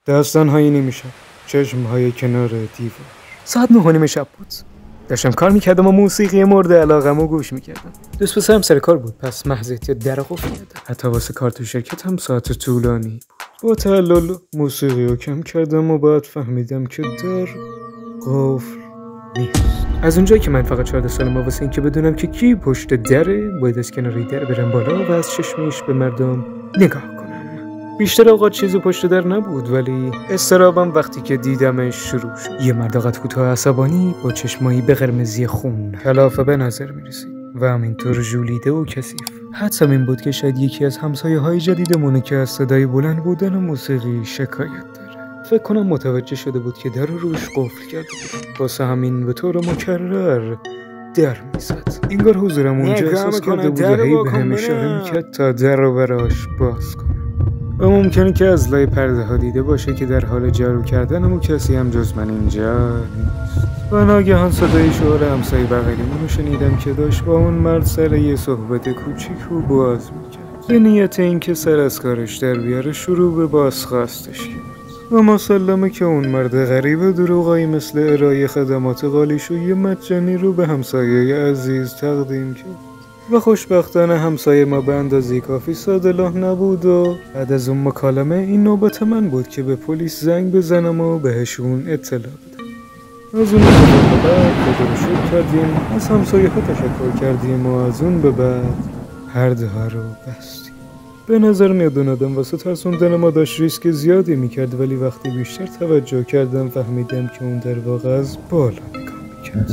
داستان‌هایی نمی‌شد. چشم‌های کنار دیوار. ساعت 9:30 شب بود. داشتم کار میکردم و موسیقی مورد علاقه‌مو گوش میکردم. دوست پسرم سر کار بود، پس محض احتیاط در قفل کردم. حتی واسه کار تو شرکت هم ساعت طولانی بود. با تعلل موسیقی رو کم کردم و بعد فهمیدم که در قفل نیست. از اونجایی که من فقط 14 سالمه، واسه این که بدونم که کی پشت دره، باید از کناری در برم بالا و از چشمش به مردم نگاه کنم. بیشتر اوقات چیزی پشت در نبود، ولی استرابم وقتی که دیدمش شروع شد. یه مرد قد کوتاه عصبانی با چشمایی به قرمزی خون کلافه به نظر میرسید و همینطور ژولیده و کثیف. حدسم این بود که شاید یکی از همسایه‌های جدیدمونه که از صدای بلند بودن و موسیقی شکایت داره. فکر کنم متوجه شده بود که در روش قفل کرده بود. واسه همین به طور مکرر در میزد. انگار حضورم اونجا احساس کرده بود و هی به هم اشاره میکرد تا در رو براش باز کنم. و ممکنه که از لای پرده ها دیده باشه که در حال جارو کردنم و کسی هم جز من اینجا نیست. و ناگهان صدای شعار همسایه بغلیمون رو شنیدم که داشت با اون مرد سر یه صحبت کوچیک و باز میکرد. به نیت این که سر از کارش در بیاره شروع به بازخواستش کرد. و مسلمه که اون مرد غریب دروغایی مثل ارائه خدمات قالیشویی مجانی رو به همسایه عزیز تقدیم کرد. و خوشبختانه همسایه ما به اندازه کافی ساده‌لوح نبود و بعد از اون مکالمه این نوبت من بود که به پلیس زنگ بزنم و بهشون اطلاع بدم. از اون به بعد خدا رو شکر کردیم، از همسایه ها تشکر کردیم و از اون به بعد پرده ها رو بستیم. به نظر میاد اون آدم واسه ترسوندن ما داشت ریسک زیادی میکرد، ولی وقتی بیشتر توجه کردم فهمیدم که اون در واقع از بالا نگاه میکرد.